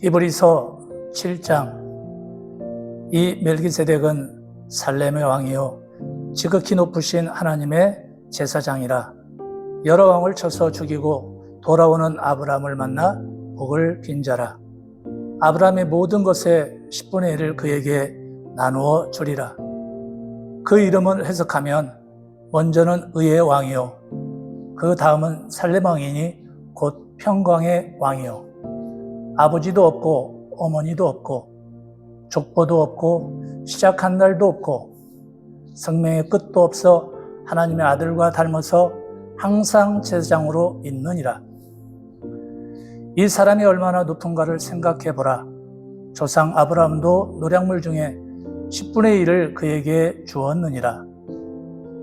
히브리서 7장. 이 멜기세덱은 살렘의 왕이요 지극히 높으신 하나님의 제사장이라. 여러 왕을 쳐서 죽이고 돌아오는 아브라함을 만나 복을 빈 자라. 아브라함의 모든 것의 10분의 1을 그에게 나누어 주리라. 그 이름을 해석하면 먼저는 의의 왕이요 그 다음은 살렘 왕이니 곧 평강의 왕이요 아버지도 없고 어머니도 없고 족보도 없고 시작한 날도 없고 생명의 끝도 없어 하나님의 아들과 닮아서 항상 제사장으로 있느니라. 이 사람이 얼마나 높은가를 생각해 보라. 조상 아브라함도 노략물 중에 10분의 1을 그에게 주었느니라.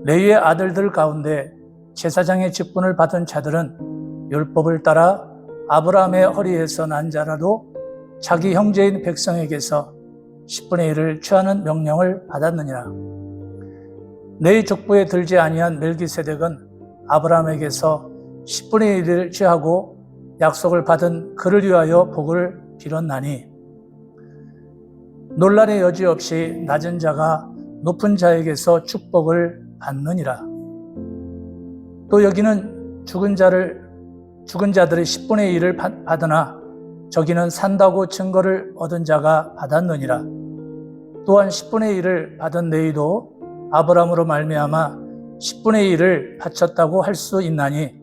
레위의 아들들 가운데 제사장의 직분을 받은 자들은 율법을 따라 아브라함의 허리에서 난 자라도 자기 형제인 백성에게서 10분의 1을 취하는 명령을 받았느니라. 내 족보에 들지 아니한 멜기세덱은 아브라함에게서 10분의 1을 취하고 약속을 받은 그를 위하여 복을 빌었나니 논란의 여지 없이 낮은 자가 높은 자에게서 축복을 받느니라. 또 여기는 죽은 자들의 10분의 1을 받으나 저기는 산다고 증거를 얻은 자가 받았느니라. 또한 10분의 1을 받은 레위도 아브라함으로 말미암아 10분의 1을 바쳤다고 할 수 있나니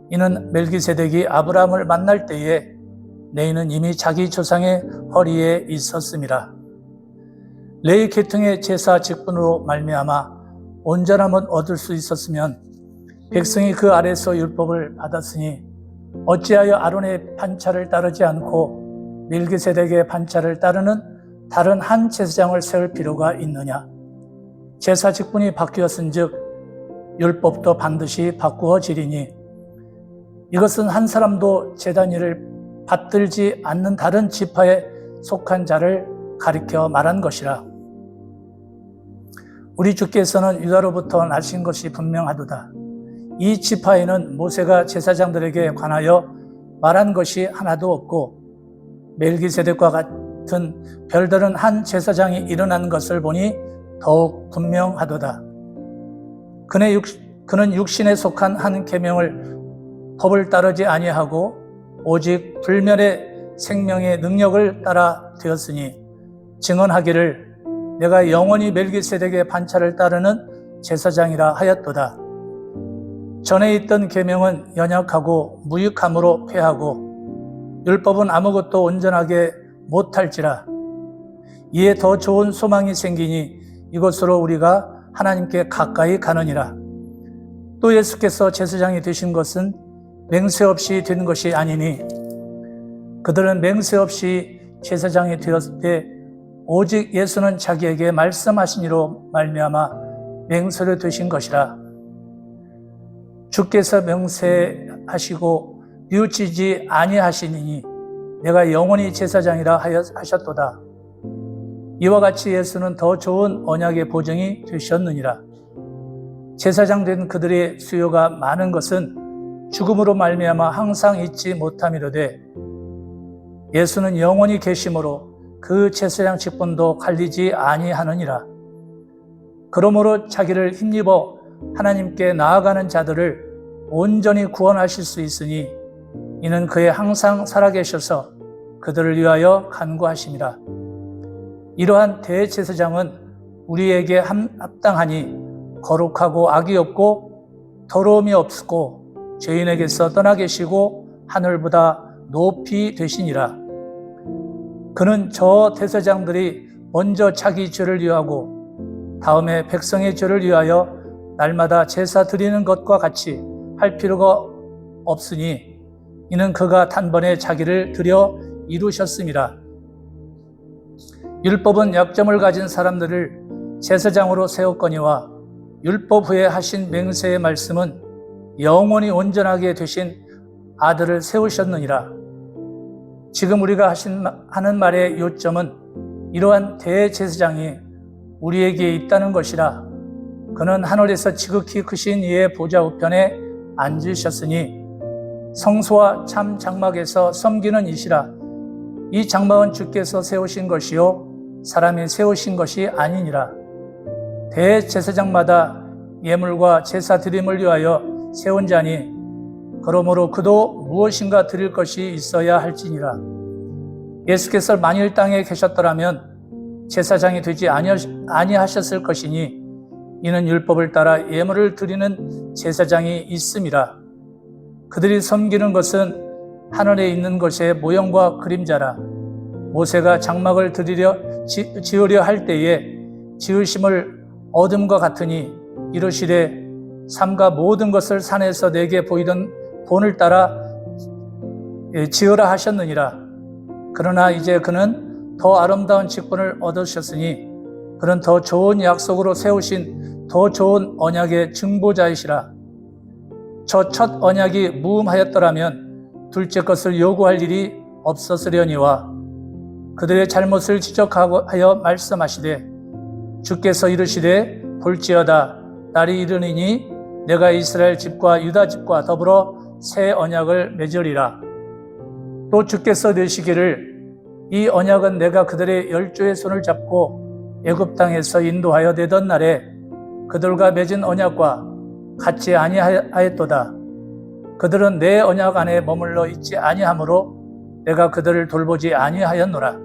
이는 멜기세덱이 아브라함을 만날 때에 레위는 이미 자기 조상의 허리에 있었음이라. 레위 계통의 제사 직분으로 말미암아 온전함을 얻을 수 있었으면 백성이 그 아래서 율법을 받았으니 어찌하여 아론의 반차를 따르지 않고 멜기세덱의 반차를 따르는 다른 한 제사장을 세울 필요가 있느냐. 제사 직분이 바뀌었은즉 율법도 반드시 바꾸어지리니 이것은 한 사람도 제단 일을 받들지 않는 다른 지파에 속한 자를 가리켜 말한 것이라. 우리 주께서는 유다로부터 나신 것이 분명하도다. 이 지파에는 모세가 제사장들에게 관하여 말한 것이 하나도 없고 멜기세덱과 같은 별다른 한 제사장이 일어난 것을 보니 더욱 분명하도다. 그는 육신에 속한 한 계명을 법을 따르지 아니하고 오직 불멸의 생명의 능력을 따라 되었으니 증언하기를 내가 영원히 멜기세덱의 반차를 따르는 제사장이라 하였도다. 전에 있던 계명은 연약하고 무익함으로 패하고 율법은 아무것도 온전하게 못할지라. 이에 더 좋은 소망이 생기니 이것으로 우리가 하나님께 가까이 가느니라. 또 예수께서 제사장이 되신 것은 맹세 없이 된 것이 아니니 그들은 맹세 없이 제사장이 되었을 때 오직 예수는 자기에게 말씀하신 이로 말미암아 맹세를 되신 것이라. 주께서 맹세하시고 뉘우치지 아니하시니 내가 영원히 제사장이라 하셨도다. 이와 같이 예수는 더 좋은 언약의 보증이 되셨느니라. 제사장 된 그들의 수요가 많은 것은 죽음으로 말미암아 항상 잊지 못함이로되 예수는 영원히 계심으로 그 제사장 직분도 갈리지 아니하느니라. 그러므로 자기를 힘입어 하나님께 나아가는 자들을 온전히 구원하실 수 있으니 이는 그의 항상 살아계셔서 그들을 위하여 간구하심이라. 이러한 대제사장은 우리에게 합당하니 거룩하고 악이 없고 더러움이 없고 죄인에게서 떠나 계시고 하늘보다 높이 되시니라. 그는 저 대제사장들이 먼저 자기 죄를 위하고 다음에 백성의 죄를 위하여 날마다 제사 드리는 것과 같이 할 필요가 없으니 이는 그가 단번에 자기를 드려 이루셨음이라. 율법은 약점을 가진 사람들을 제사장으로 세웠거니와 율법 후에 하신 맹세의 말씀은 영원히 온전하게 되신 아들을 세우셨느니라. 지금 우리가 하는 말의 요점은 이러한 대제사장이 우리에게 있다는 것이라. 그는 하늘에서 지극히 크신 이의 보좌 우편에 앉으셨으니 성소와 참 장막에서 섬기는 이시라. 이 장막은 주께서 세우신 것이요 사람이 세우신 것이 아니니라. 대제사장마다 예물과 제사 드림을 위하여 세운 자니 그러므로 그도 무엇인가 드릴 것이 있어야 할지니라. 예수께서 만일 땅에 계셨더라면 제사장이 되지 아니하셨을 것이니 이는 율법을 따라 예물을 드리는 제사장이 있음이라. 그들이 섬기는 것은 하늘에 있는 것의 모형과 그림자라. 모세가 장막을 지으려 할 때에 지으심을 어둠과 같으니 이르시되 삼가 모든 것을 산에서 내게 보이던 본을 따라 지으라 하셨느니라. 그러나 이제 그는 더 아름다운 직분을 얻으셨으니 그는 더 좋은 약속으로 세우신 더 좋은 언약의 증보자이시라. 저 첫 언약이 무음하였더라면 둘째 것을 요구할 일이 없었으려니와 그들의 잘못을 지적하여 말씀하시되 주께서 이르시되 볼지어다 날이 이르니니 내가 이스라엘 집과 유다 집과 더불어 새 언약을 맺으리라. 또 주께서 이르시기를 이 언약은 내가 그들의 열조의 손을 잡고 애굽 땅에서 인도하여 내던 날에 그들과 맺은 언약과 같지 아니하였도다. 그들은 내 언약 안에 머물러 있지 아니하므로 내가 그들을 돌보지 아니하였노라.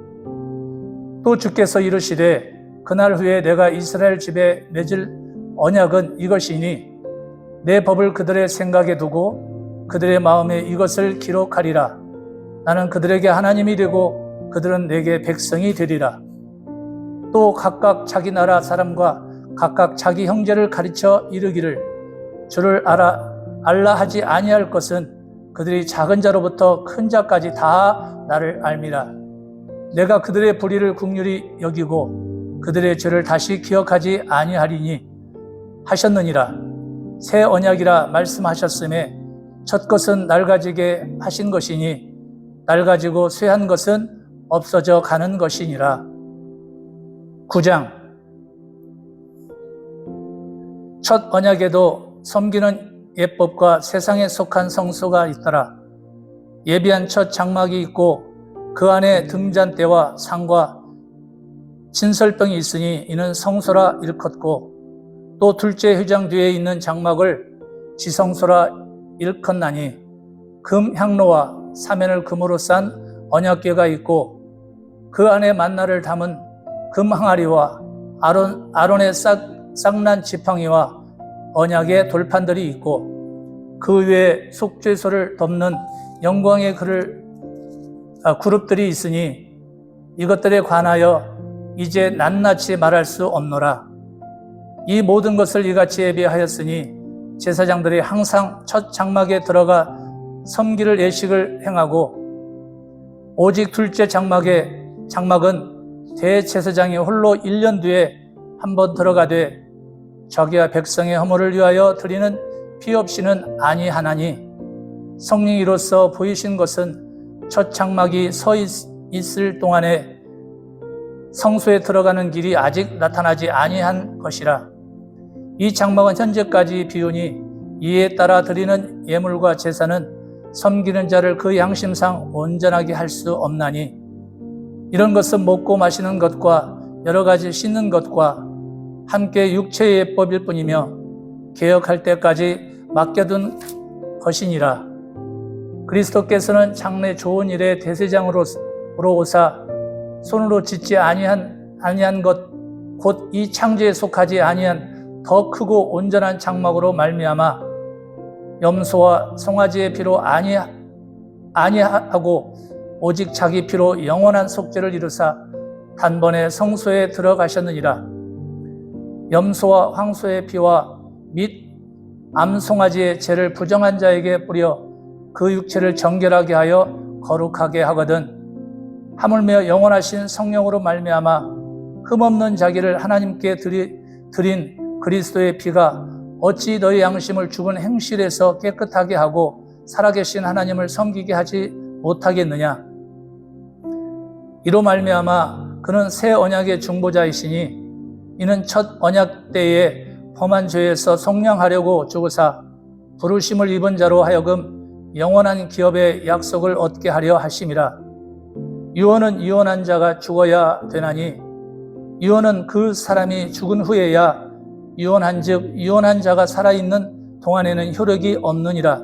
또 주께서 이르시되 그날 후에 내가 이스라엘 집에 맺을 언약은 이것이니 내 법을 그들의 생각에 두고 그들의 마음에 이것을 기록하리라. 나는 그들에게 하나님이 되고 그들은 내게 백성이 되리라. 또 각각 자기 나라 사람과 각각 자기 형제를 가르쳐 이르기를 주를 알라 하지 아니할 것은 그들이 작은 자로부터 큰 자까지 다 나를 알미라. 내가 그들의 불의를 긍휼히 여기고 그들의 죄를 다시 기억하지 아니하리니 하셨느니라. 새 언약이라 말씀하셨음에 첫 것은 낡아지게 하신 것이니 낡아지고 쇠한 것은 없어져 가는 것이니라. 9장. 첫 언약에도 섬기는 예법과 세상에 속한 성소가 있더라. 예비한 첫 장막이 있고 그 안에 등잔대와 상과 진설병이 있으니 이는 성소라 일컫고 또 둘째 회장 뒤에 있는 장막을 지성소라 일컫나니 금 향로와 사면을 금으로 싼 언약궤가 있고 그 안에 만나를 담은 금 항아리와 아론의 싹난 지팡이와 언약의 돌판들이 있고 그 위에 속죄소를 덮는 영광의 그룹들이 있으니 이것들에 관하여 이제 낱낱이 말할 수 없노라. 이 모든 것을 이같이 예비하였으니 제사장들이 항상 첫 장막에 들어가 섬기를 예식을 행하고 오직 둘째 장막은 대제사장이 홀로 1년 뒤에 한번 들어가되 저기와 백성의 허물을 위하여 드리는 피 없이는 아니하나니 성령이로서 보이신 것은 첫 장막이 서 있을 동안에 성소에 들어가는 길이 아직 나타나지 아니한 것이라. 이 장막은 현재까지 비우니 이에 따라 드리는 예물과 제사는 섬기는 자를 그 양심상 온전하게 할 수 없나니 이런 것은 먹고 마시는 것과 여러 가지 씻는 것과 함께 육체의 예법일 뿐이며 개혁할 때까지 맡겨둔 것이니라. 그리스도께서는 장래 좋은 일의 대세장으로 오사 손으로 짓지 아니한 것 곧 이 창조에 속하지 아니한 더 크고 온전한 장막으로 말미암아 염소와 송아지의 피로 아니하고 오직 자기 피로 영원한 속죄를 이루사 단번에 성소에 들어가셨느니라. 염소와 황소의 피와 및 암송아지의 죄를 부정한 자에게 뿌려 그 육체를 정결하게 하여 거룩하게 하거든 하물며 영원하신 성령으로 말미암아 흠없는 자기를 하나님께 드린 그리스도의 피가 어찌 너희 양심을 죽은 행실에서 깨끗하게 하고 살아계신 하나님을 섬기게 하지 못하겠느냐. 이로 말미암아 그는 새 언약의 중보자이시니 이는 첫 언약 때에 범한 죄에서 속량하려고 죽으사 부르심을 입은 자로 하여금 영원한 기업의 약속을 얻게 하려 하심이라. 유언은 이혼한 자가 죽어야 되나니 유언은 그 사람이 죽은 후에야 유언한즉 유언한 자가 살아있는 동안에는 효력이 없느니라.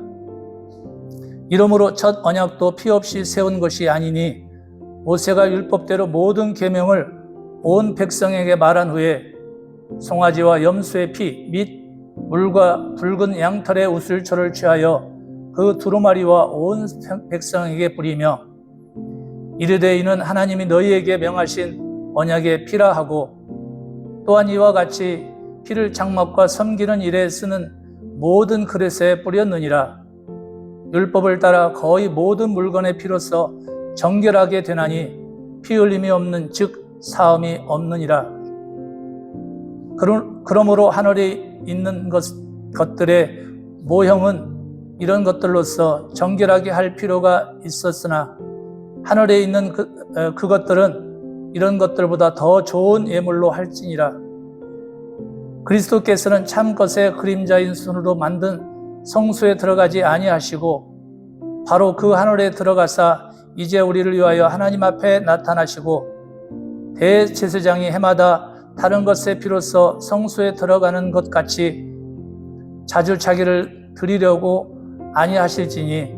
이러므로 첫 언약도 피 없이 세운 것이 아니니 모세가 율법대로 모든 계명을 온 백성에게 말한 후에 송아지와 염소의 피 및 물과 붉은 양털의 우슬초를 취하여 그 두루마리와 온 백성에게 뿌리며 이르되 이는 하나님이 너희에게 명하신 언약의 피라 하고 또한 이와 같이 피를 장막과 섬기는 일에 쓰는 모든 그릇에 뿌렸느니라. 율법을 따라 거의 모든 물건의 피로써 정결하게 되나니 피 흘림이 없는 즉 사함이 없느니라. 그러므로 하늘에 있는 것들의 모형은 이런 것들로서 정결하게 할 필요가 있었으나 하늘에 있는 그것들은 이런 것들보다 더 좋은 예물로 할지니라. 그리스도께서는 참 것의 그림자인 손으로 만든 성소에 들어가지 아니하시고 바로 그 하늘에 들어가사 이제 우리를 위하여 하나님 앞에 나타나시고 대제사장이 해마다 다른 것의 피로써 성소에 들어가는 것 같이 자주 자기를 드리려고 아니하실지니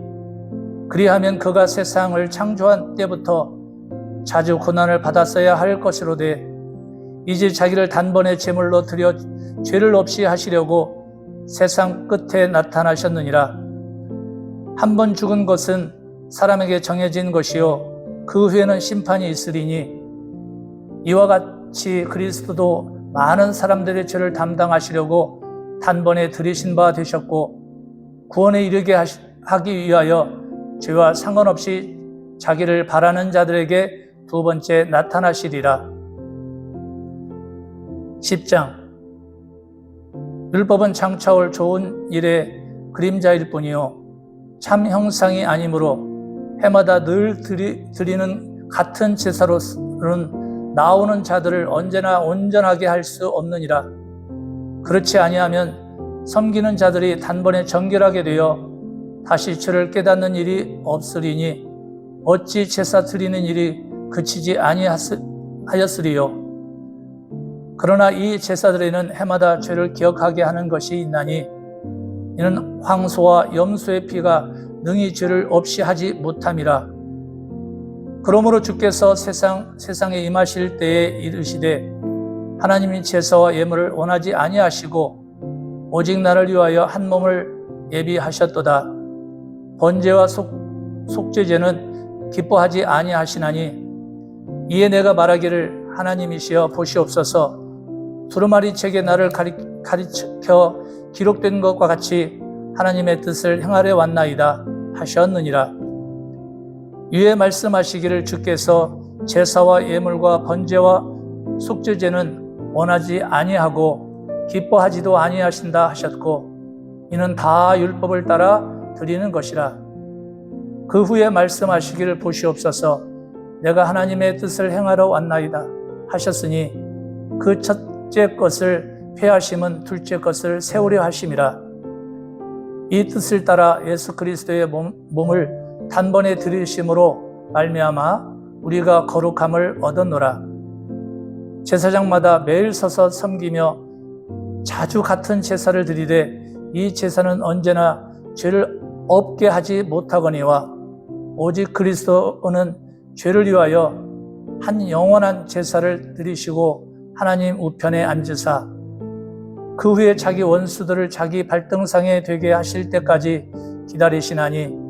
그리하면 그가 세상을 창조한 때부터 자주 고난을 받았어야 할 것이로되 이제 자기를 단번에 제물로 드려 죄를 없이 하시려고 세상 끝에 나타나셨느니라. 한 번 죽은 것은 사람에게 정해진 것이요 그 후에는 심판이 있으리니 이와 같이 그리스도도 많은 사람들의 죄를 담당하시려고 단번에 들이신 바 되셨고 구원에 이르게 하기 위하여 죄와 상관없이 자기를 바라는 자들에게 두 번째 나타나시리라. 10장 율법은 장차올 좋은 일의 그림자일 뿐이요 참 형상이 아니므로 해마다 늘 드리는 같은 제사로는 나오는 자들을 언제나 온전하게 할 수 없느니라. 그렇지 아니하면 섬기는 자들이 단번에 정결하게 되어 다시 죄를 깨닫는 일이 없으리니 어찌 제사 드리는 일이 그치지 아니하였으리요. 그러나 이 제사들에는 해마다 죄를 기억하게 하는 것이 있나니 이는 황소와 염소의 피가 능히 죄를 없이 하지 못함이라. 그러므로 주께서 세상에 임하실 때에 이르시되 하나님이 제사와 예물을 원하지 아니하시고 오직 나를 위하여 한 몸을 예비하셨도다. 번제와 속죄제는 기뻐하지 아니하시나니 이에 내가 말하기를 하나님이시여 보시옵소서 두루마리 책에 나를 가리켜 기록된 것과 같이 하나님의 뜻을 행하려 왔나이다 하셨느니라. 위에 말씀하시기를 주께서 제사와 예물과 번제와 속죄제는 원하지 아니하고 기뻐하지도 아니하신다 하셨고 이는 다 율법을 따라 드리는 것이라. 그 후에 말씀하시기를 보시옵소서 내가 하나님의 뜻을 행하러 왔나이다 하셨으니 그 첫째 것을 폐하심은 둘째 것을 세우려 하심이라. 이 뜻을 따라 예수 그리스도의 몸을 단번에 드리심으로 말미암아 우리가 거룩함을 얻었노라. 제사장마다 매일 서서 섬기며 자주 같은 제사를 드리되 이 제사는 언제나 죄를 없게 하지 못하거니와 오직 그리스도는 죄를 위하여 한 영원한 제사를 드리시고 하나님 우편에 앉으사 그 후에 자기 원수들을 자기 발등상에 되게 하실 때까지 기다리시나니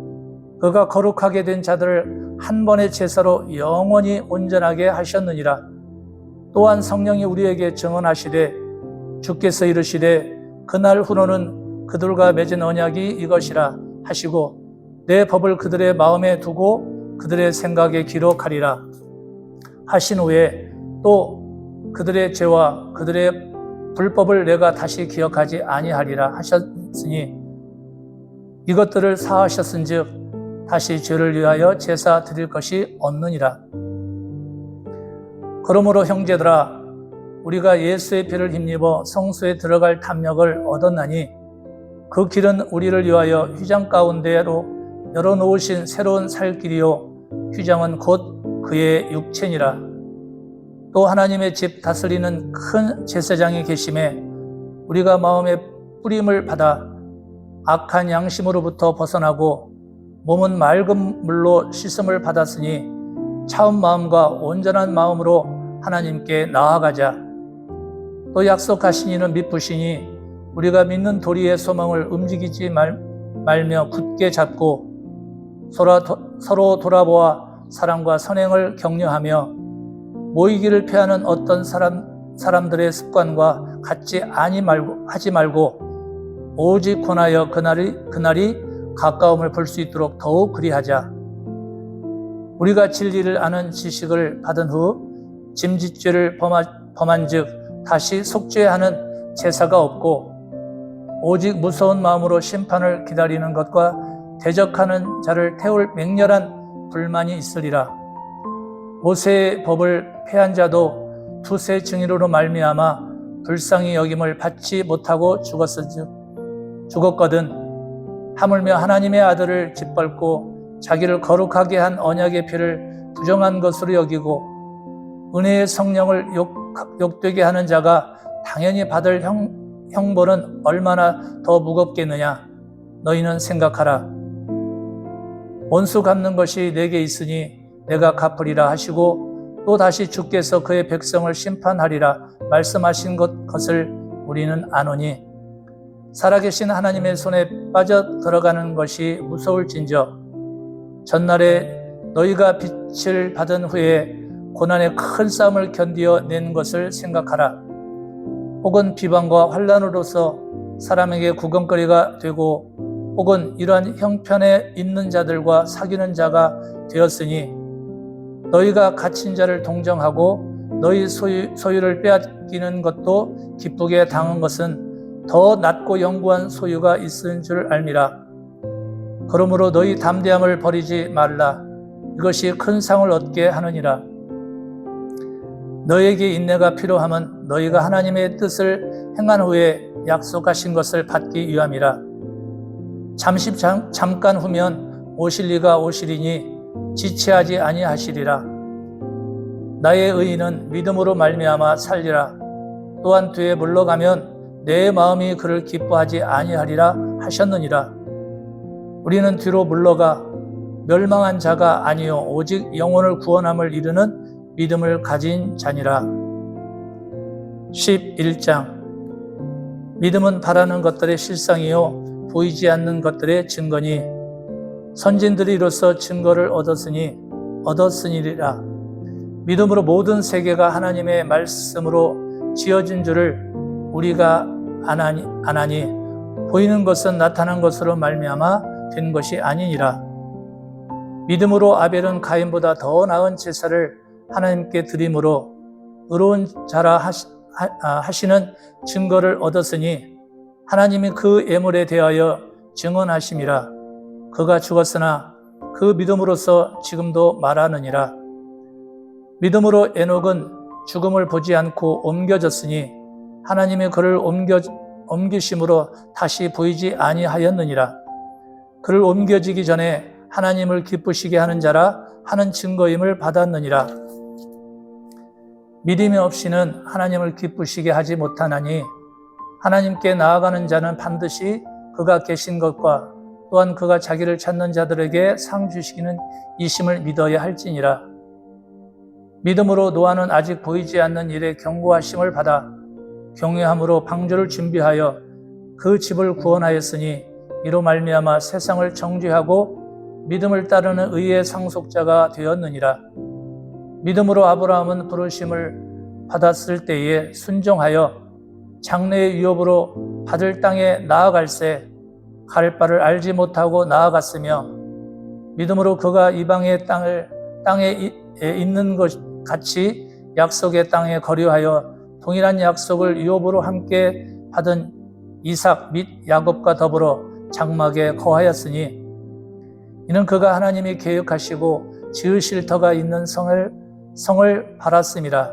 그가 거룩하게 된 자들을 한 번의 제사로 영원히 온전하게 하셨느니라. 또한 성령이 우리에게 증언하시되 주께서 이르시되 그날 후로는 그들과 맺은 언약이 이것이라 하시고 내 법을 그들의 마음에 두고 그들의 생각에 기록하리라 하신 후에 또 그들의 죄와 그들의 불법을 내가 다시 기억하지 아니하리라 하셨으니 이것들을 사하셨은즉 다시 죄를 위하여 제사 드릴 것이 없느니라. 그러므로 형제들아 우리가 예수의 피를 힘입어 성소에 들어갈 탐욕을 얻었나니 그 길은 우리를 위하여 휘장 가운데로 열어놓으신 새로운 살 길이요 휘장은 곧 그의 육체니라. 또 하나님의 집 다스리는 큰 제사장이 계심에 우리가 마음의 뿌림을 받아 악한 양심으로부터 벗어나고 몸은 맑은 물로 씻음을 받았으니 차운 마음과 온전한 마음으로 하나님께 나아가자. 또 약속하신 이는 미쁘시니 우리가 믿는 도리의 소망을 움직이지 말며 굳게 잡고 서로 돌아보아 사랑과 선행을 격려하며 모이기를 피하는 어떤 사람들의 습관과 같이 하지 말고 오직 권하여 그날이 가까움을 볼 수 있도록 더욱 그리하자. 우리가 진리를 아는 지식을 받은 후 짐짓죄를 범한 즉 다시 속죄하는 제사가 없고 오직 무서운 마음으로 심판을 기다리는 것과 대적하는 자를 태울 맹렬한 불만이 있으리라. 모세의 법을 폐한 자도 두세 증인으로 말미암아 불쌍히 여김을 받지 못하고 죽었거든. 하물며 하나님의 아들을 짓밟고 자기를 거룩하게 한 언약의 피를 부정한 것으로 여기고 은혜의 성령을 욕되게 하는 자가 당연히 받을 형벌은 얼마나 더 무겁겠느냐. 너희는 생각하라. 원수 갚는 것이 내게 있으니 내가 갚으리라 하시고 또 다시 주께서 그의 백성을 심판하리라 말씀하신 것을 우리는 아노니 살아계신 하나님의 손에 빠져 들어가는 것이 무서울진저 전날에 너희가 빛을 받은 후에 고난의 큰 싸움을 견디어 낸 것을 생각하라. 혹은 비방과 환난으로서 사람에게 구경거리가 되고 혹은 이러한 형편에 있는 자들과 사귀는 자가 되었으니 너희가 갇힌 자를 동정하고 너희 소유를 빼앗기는 것도 기쁘게 당한 것은 더 낮고 영구한 소유가 있은 줄 알미라. 그러므로 너희 담대함을 버리지 말라. 이것이 큰 상을 얻게 하느니라. 너희에게 인내가 필요하면 너희가 하나님의 뜻을 행한 후에 약속하신 것을 받기 위함이라. 잠깐 후면 오실 이가 오시리니 지체하지 아니하시리라. 나의 의인은 믿음으로 말미암아 살리라. 또한 뒤에 물러가면 내 마음이 그를 기뻐하지 아니하리라 하셨느니라. 우리는 뒤로 물러가 멸망한 자가 아니요 오직 영혼을 구원함을 이루는 믿음을 가진 자니라. 11장 믿음은 바라는 것들의 실상이요 보이지 않는 것들의 증거니 선진들이 이로써 증거를 얻었으니라. 믿음으로 모든 세계가 하나님의 말씀으로 지어진 줄을 우리가 아나니 보이는 것은 나타난 것으로 말미암아 된 것이 아니니라. 믿음으로 아벨은 가인보다 더 나은 제사를 하나님께 드림으로 의로운 자라 하시는 증거를 얻었으니 하나님이 그 예물에 대하여 증언하심이라. 그가 죽었으나 그 믿음으로써 지금도 말하느니라. 믿음으로 에녹은 죽음을 보지 않고 옮겨졌으니 하나님이 그를 옮기심으로 다시 보이지 아니하였느니라. 그를 옮겨지기 전에 하나님을 기쁘시게 하는 자라 하는 증거임을 받았느니라. 믿음이 없이는 하나님을 기쁘시게 하지 못하나니 하나님께 나아가는 자는 반드시 그가 계신 것과 또한 그가 자기를 찾는 자들에게 상 주시기는 이심을 믿어야 할지니라. 믿음으로 노아는 아직 보이지 않는 일에 경고하심을 받아 경외함으로 방주를 준비하여 그 집을 구원하였으니 이로 말미암아 세상을 정죄하고 믿음을 따르는 의의 상속자가 되었느니라. 믿음으로 아브라함은 부르심을 받았을 때에 순종하여 장래의 유업으로 받을 땅에 나아갈새 갈 바를 알지 못하고 나아갔으며 믿음으로 그가 이방의 땅에 있는 것 같이 약속의 땅에 거류하여 동일한 약속을 유업으로 함께 받은 이삭 및 야곱과 더불어 장막에 거하였으니 이는 그가 하나님이 계획하시고 지으실 터가 있는 성을 바랐음이라.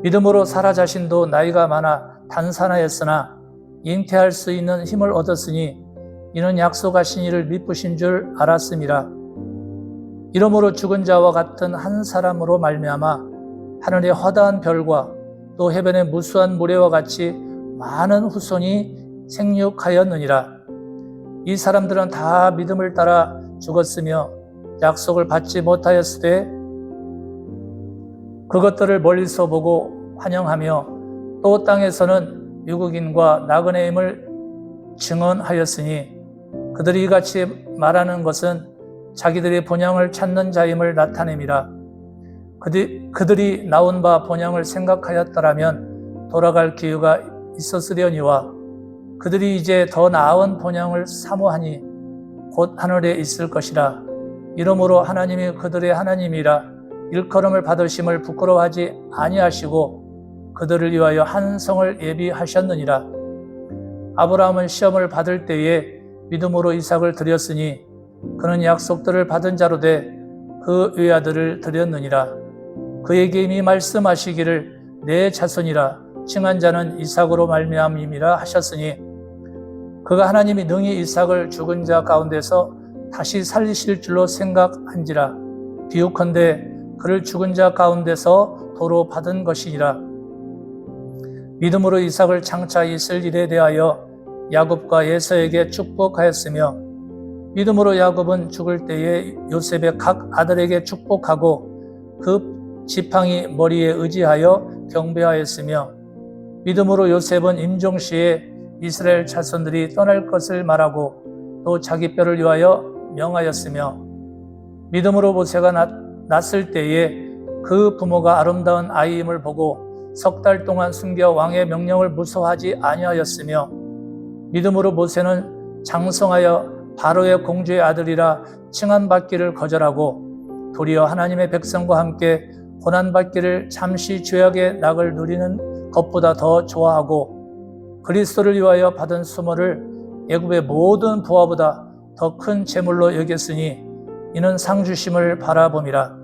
믿음으로 사라 자신도 나이가 많아 단산하였으나 잉태할 수 있는 힘을 얻었으니 이는 약속하신 이를 미쁘신 줄 알았음이라. 이러므로 죽은 자와 같은 한 사람으로 말미암아 하늘의 허다한 별과 또 해변의 무수한 모래와 같이 많은 후손이 생육하였느니라. 이 사람들은 다 믿음을 따라 죽었으며 약속을 받지 못하였으되 그것들을 멀리서 보고 환영하며 또 땅에서는 미국인과 나그네임을 증언하였으니 그들이 이같이 말하는 것은 자기들의 본향을 찾는 자임을 나타냄이라. 그들이 나온 바 본향을 생각하였더라면 돌아갈 기회가 있었으려니와 그들이 이제 더 나은 본향을 사모하니 곧 하늘에 있을 것이라. 이러므로 하나님이 그들의 하나님이라 일컬음을 받으심을 부끄러워하지 아니하시고 그들을 위하여 한 성을 예비하셨느니라. 아브라함은 시험을 받을 때에 믿음으로 이삭을 드렸으니 그는 약속들을 받은 자로 돼 그 외아들을 드렸느니라. 그에게 이미 말씀하시기를 내 자손이라 칭한 자는 이삭으로 말미암음이라 하셨으니 그가 하나님이 능히 이삭을 죽은 자 가운데서 다시 살리실 줄로 생각한지라. 비유컨대 그를 죽은 자 가운데서 도로 받은 것이니라. 믿음으로 이삭을 장차 있을 일에 대하여 야곱과 에서에게 축복하였으며 믿음으로 야곱은 죽을 때에 요셉의 각 아들에게 축복하고 그 지팡이 머리에 의지하여 경배하였으며 믿음으로 요셉은 임종시에 이스라엘 자손들이 떠날 것을 말하고 또 자기 뼈를 위하여 명하였으며 믿음으로 모세가 낳았을 때에 그 부모가 아름다운 아이임을 보고 석 달 동안 숨겨 왕의 명령을 무서워하지 아니하였으며 믿음으로 모세는 장성하여 바로의 공주의 아들이라 칭함받기를 거절하고 도리어 하나님의 백성과 함께 고난받기를 잠시 죄악의 낙을 누리는 것보다 더 좋아하고 그리스도를 위하여 받은 수모를 애굽의 모든 부하보다 더 큰 재물로 여겼으니 이는 상주심을 바라봄이라.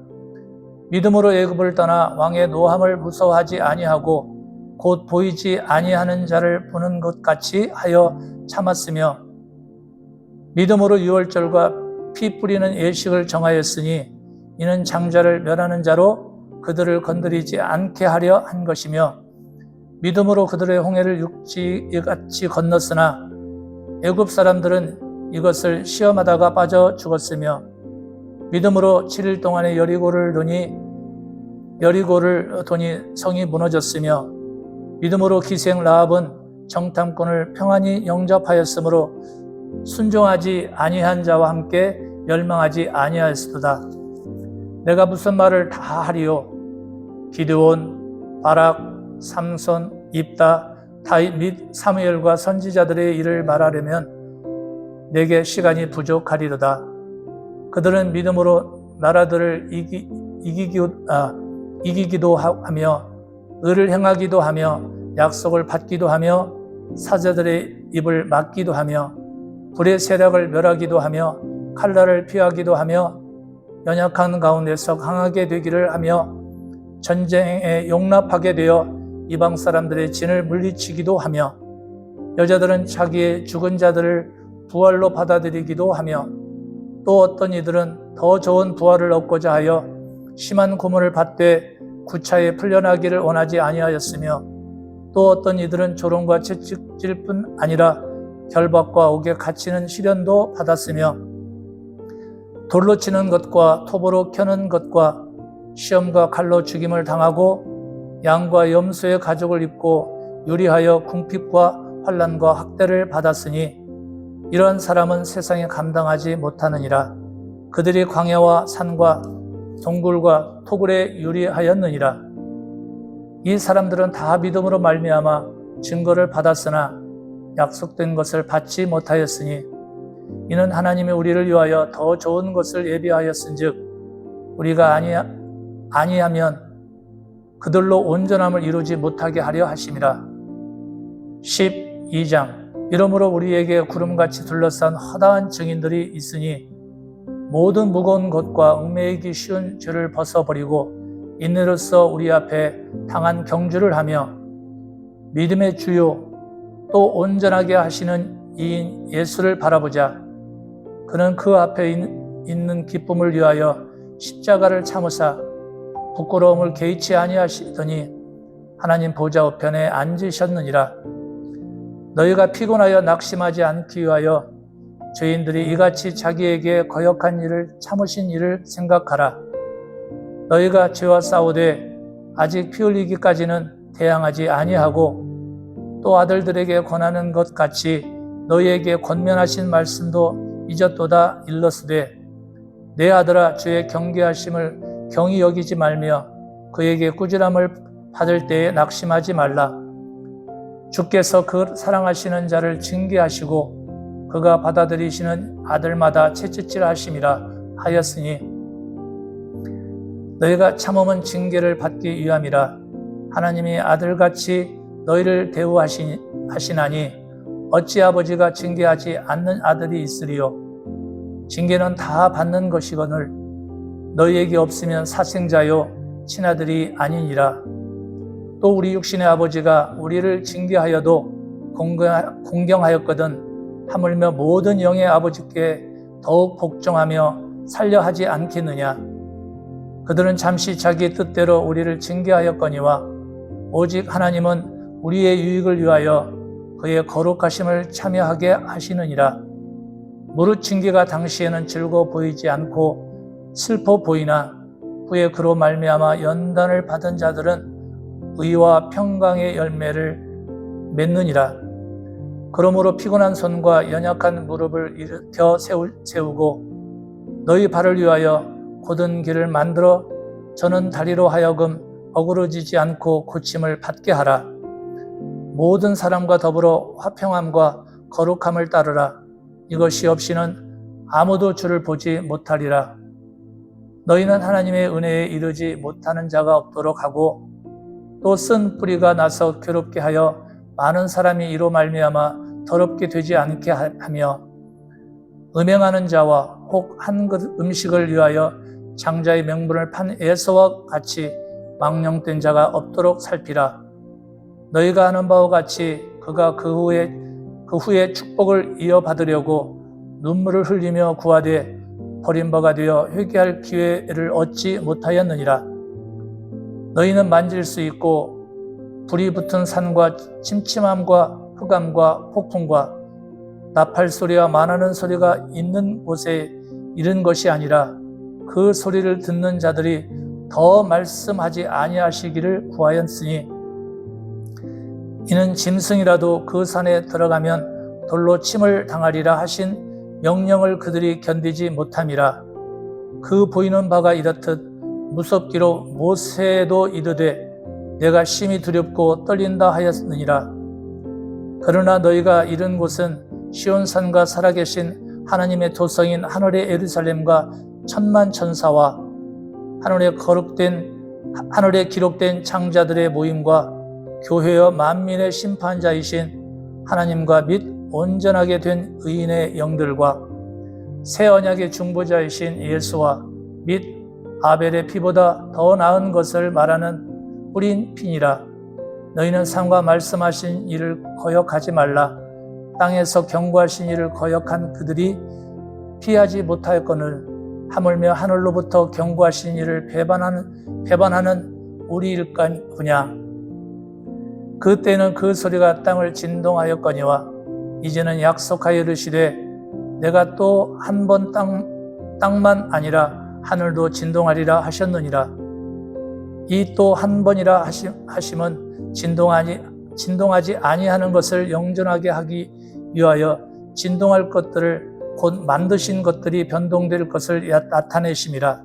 믿음으로 애굽을 떠나 왕의 노함을 무서워하지 아니하고 곧 보이지 아니하는 자를 보는 것 같이 하여 참았으며 믿음으로 유월절과 피 뿌리는 예식을 정하였으니 이는 장자를 멸하는 자로 그들을 건드리지 않게 하려 한 것이며 믿음으로 그들의 홍해를 육지같이 건넜으나 애굽 사람들은 이것을 시험하다가 빠져 죽었으며 믿음으로 7일 동안에 여리고를 도니 성이 무너졌으며 믿음으로 기생 라합은 정탐꾼을 평안히 영접하였으므로 순종하지 아니한 자와 함께 멸망하지 아니하였도다. 내가 무슨 말을 다 하리요? 기드온, 바락, 삼손, 입다, 다윗 및 사무엘과 선지자들의 일을 말하려면 내게 시간이 부족하리로다. 그들은 믿음으로 나라들을 이기기도 하며 의를 행하기도 하며 약속을 받기도 하며 사자들의 입을 막기도 하며 불의 세력을 멸하기도 하며 칼날을 피하기도 하며 연약한 가운데서 강하게 되기를 하며 전쟁에 용납하게 되어 이방 사람들의 진을 물리치기도 하며 여자들은 자기의 죽은 자들을 부활로 받아들이기도 하며 또 어떤 이들은 더 좋은 부활을 얻고자 하여 심한 고문을 받되 구차에 풀려나기를 원하지 아니하였으며 또 어떤 이들은 조롱과 채찍질 뿐 아니라 결박과 옥에 갇히는 시련도 받았으며 돌로 치는 것과 톱으로 켜는 것과 시험과 칼로 죽임을 당하고 양과 염소의 가죽을 입고 유리하여 궁핍과 환난과 학대를 받았으니 이러한 사람은 세상에 감당하지 못하느니라. 그들이 광야와 산과 동굴과 토굴에 유리하였느니라. 이 사람들은 다 믿음으로 말미암아 증거를 받았으나 약속된 것을 받지 못하였으니 이는 하나님이 우리를 위하여 더 좋은 것을 예비하였은즉 우리가 아니하면 그들로 온전함을 이루지 못하게 하려 하심이라. 12장. 이러므로 우리에게 구름같이 둘러싼 허다한 증인들이 있으니 모든 무거운 것과 얽매이기 쉬운 죄를 벗어버리고 인내로써 우리 앞에 당한 경주를 하며 믿음의 주요 또 온전하게 하시는 이인 예수를 바라보자. 그는 그 앞에 있는 기쁨을 위하여 십자가를 참으사 부끄러움을 개의치 아니하시더니 하나님 보좌 우편에 앉으셨느니라. 너희가 피곤하여 낙심하지 않기 위하여 죄인들이 이같이 자기에게 거역한 일을 참으신 일을 생각하라. 너희가 죄와 싸우되 아직 피 흘리기까지는 대항하지 아니하고 또 아들들에게 권하는 것 같이 너희에게 권면하신 말씀도 잊었도다 일렀으되 내 아들아 주의 경계하심을 경히 여기지 말며 그에게 꾸지람을 받을 때에 낙심하지 말라. 주께서 그 사랑하시는 자를 징계하시고 그가 받아들이시는 아들마다 채찍질 하심이라 하였으니 너희가 참음은 징계를 받기 위함이라. 하나님이 아들같이 너희를 대우하시나니 어찌 아버지가 징계하지 않는 아들이 있으리요. 징계는 다 받는 것이거늘 너희에게 없으면 사생자요 친아들이 아니니라. 또 우리 육신의 아버지가 우리를 징계하여도 공경하였거든 하물며 모든 영의 아버지께 더욱 복종하며 살려 하지 않겠느냐. 그들은 잠시 자기 뜻대로 우리를 징계하였거니와 오직 하나님은 우리의 유익을 위하여 그의 거룩하심을 참여하게 하시느니라. 무릇 징계가 당시에는 즐거워 보이지 않고 슬퍼 보이나 후에 그로 말미암아 연단을 받은 자들은 의와 평강의 열매를 맺느니라. 그러므로 피곤한 손과 연약한 무릎을 일으켜 세우고 너희 발을 위하여 곧은 길을 만들어 저는 다리로 하여금 어그러지지 않고 고침을 받게 하라. 모든 사람과 더불어 화평함과 거룩함을 따르라. 이것이 없이는 아무도 주를 보지 못하리라. 너희는 하나님의 은혜에 이르지 못하는 자가 없도록 하고 또 쓴 뿌리가 나서 괴롭게 하여 많은 사람이 이로 말미암아 더럽게 되지 않게 하며 음행하는 자와 혹 한 그릇 음식을 위하여 장자의 명분을 판 에서와 같이 망령된 자가 없도록 살피라. 너희가 아는 바와 같이 그가 그 후에 축복을 이어받으려고 눈물을 흘리며 구하되 버림바가 되어 회개할 기회를 얻지 못하였느니라. 너희는 만질 수 있고 불이 붙은 산과 침침함과 흑암과 폭풍과 나팔 소리와 만하는 소리가 있는 곳에 이른 것이 아니라 그 소리를 듣는 자들이 더 말씀하지 아니하시기를 구하였으니 이는 짐승이라도 그 산에 들어가면 돌로 침을 당하리라 하신 명령을 그들이 견디지 못함이라. 그 보이는 바가 이렇듯 무섭기로 모세도 이르되 내가 심히 두렵고 떨린다 하였느니라. 그러나 너희가 이른 곳은 시온산과 살아계신 하나님의 도성인 하늘의 예루살렘과 천만 천사와 하늘에 기록된 창자들의 모임과 교회여 만민의 심판자이신 하나님과 및 온전하게 된 의인의 영들과 새 언약의 중보자이신 예수와 및 아벨의 피보다 더 나은 것을 말하는 뿌린 피니라. 너희는 상과 말씀하신 이를 거역하지 말라. 땅에서 경고하신 이를 거역한 그들이 피하지 못하였거늘 하물며 하늘로부터 경고하신 이를 배반하는 우리일까냐. 그때는 그 소리가 땅을 진동하였거니와 이제는 약속하여 이르시되 내가 또 한 번 땅만 아니라 하늘도 진동하리라 하셨느니라. 이 또 한 번이라 하심은 진동하지 아니하는 것을 영존하게 하기 위하여 진동할 것들을 곧 만드신 것들이 변동될 것을 나타내심이라.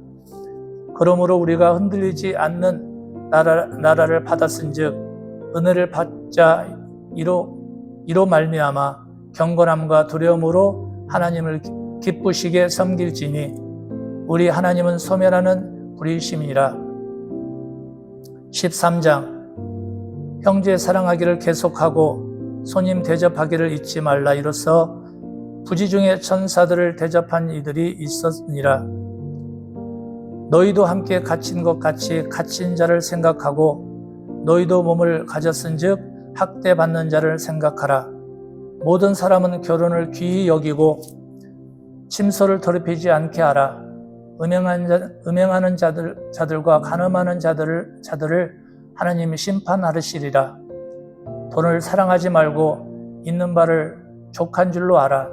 그러므로 우리가 흔들리지 않는 나라를 받았은즉 은혜를 받자 이로 말미암아 경건함과 두려움으로 하나님을 기쁘시게 섬길지니 우리 하나님은 소멸하는 불의심이니라. 13장 형제 사랑하기를 계속하고 손님 대접하기를 잊지 말라. 이로써 부지 중에 천사들을 대접한 이들이 있었느니라. 너희도 함께 갇힌 것 같이 갇힌 자를 생각하고 너희도 몸을 가졌은즉 학대받는 자를 생각하라. 모든 사람은 결혼을 귀히 여기고 침소를 더럽히지 않게 하라. 음행하는 자들과 간음하는 자들을 하나님이 심판하시리라. 돈을 사랑하지 말고 있는 바를 족한 줄로 알아.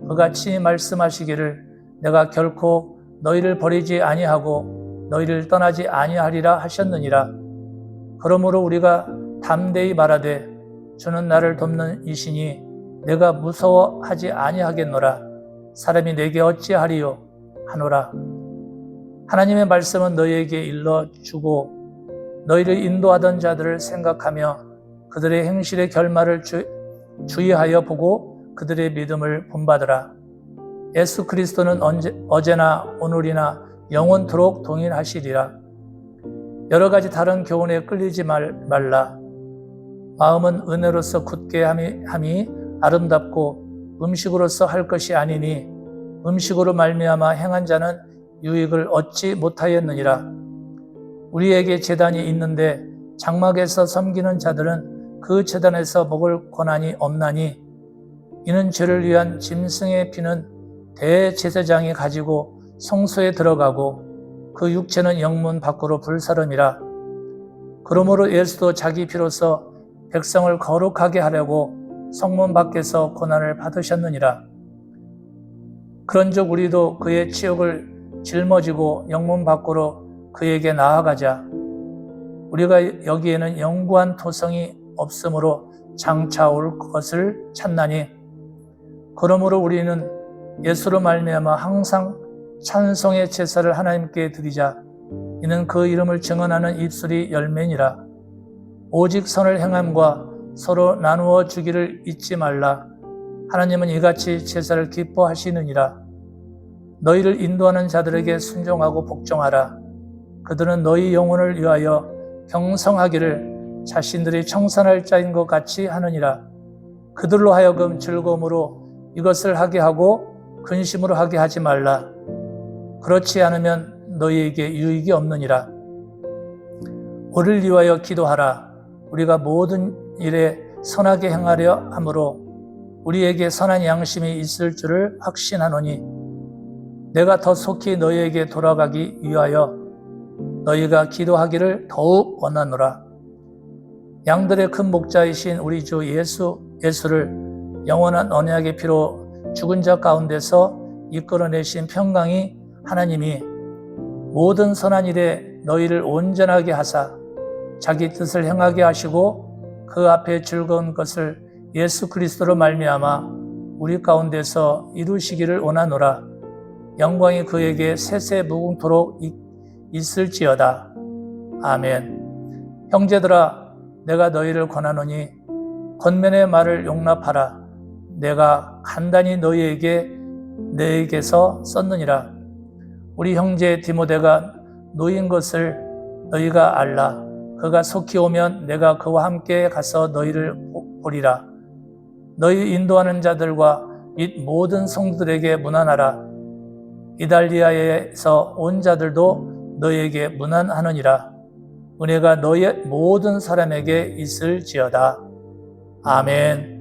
그같이 말씀하시기를 내가 결코 너희를 버리지 아니하고 너희를 떠나지 아니하리라 하셨느니라. 그러므로 우리가 담대히 말하되 주는 나를 돕는 이시니 내가 무서워하지 아니하겠노라. 사람이 내게 어찌하리요 하노라. 하나님의 말씀은 너희에게 일러주고 너희를 인도하던 자들을 생각하며 그들의 행실의 결말을 주의하여 보고 그들의 믿음을 본받으라. 예수 그리스도는 어제나 오늘이나 영원토록 동일하시리라. 여러 가지 다른 교훈에 끌리지 말라. 마음은 은혜로서 굳게 함이 아름답고 음식으로서 할 것이 아니니 음식으로 말미암아 행한 자는 유익을 얻지 못하였느니라. 우리에게 제단이 있는데 장막에서 섬기는 자들은 그 제단에서 먹을 권한이 없나니 이는 죄를 위한 짐승의 피는 대제사장이 가지고 성소에 들어가고 그 육체는 영문 밖으로 불사름이라. 그러므로 예수도 자기 피로서 백성을 거룩하게 하려고 성문 밖에서 고난을 받으셨느니라. 그런즉 우리도 그의 치욕을 짊어지고 영문 밖으로 그에게 나아가자. 우리가 여기에는 영구한 토성이 없으므로 장차 올 것을 찾나니 그러므로 우리는 예수로 말미암아 항상 찬송의 제사를 하나님께 드리자. 이는 그 이름을 증언하는 입술이 열매니라. 오직 선을 행함과 서로 나누어 주기를 잊지 말라. 하나님은 이같이 제사를 기뻐하시느니라. 너희를 인도하는 자들에게 순종하고 복종하라. 그들은 너희 영혼을 위하여 경성하기를 자신들이 청산할 자인 것 같이 하느니라. 그들로 하여금 즐거움으로 이것을 하게 하고 근심으로 하게 하지 말라. 그렇지 않으면 너희에게 유익이 없느니라. 우리를 위하여 기도하라. 우리가 모든 일에 선하게 행하려 하므로 우리에게 선한 양심이 있을 줄을 확신하노니 내가 더 속히 너희에게 돌아가기 위하여 너희가 기도하기를 더욱 원하노라. 양들의 큰 목자이신 우리 주 예수를 영원한 언약의 피로 죽은 자 가운데서 이끌어내신 평강이 하나님이 모든 선한 일에 너희를 온전하게 하사 자기 뜻을 행하게 하시고 그 앞에 즐거운 것을 예수 그리스도로 말미암아 우리 가운데서 이루시기를 원하노라. 영광이 그에게 세세무궁토록 있을지어다. 아멘. 형제들아, 내가 너희를 권하노니 권면의 말을 용납하라. 내가 간단히 너희에게서 썼느니라. 우리 형제 디모데가 노인 것을 너희가 알라. 그가 속히 오면 내가 그와 함께 가서 너희를 보리라. 너희 인도하는 자들과 및 모든 성도들에게 문안하라. 이달리아에서 온 자들도 너희에게 문안하느니라. 은혜가 너희 모든 사람에게 있을지어다. 아멘.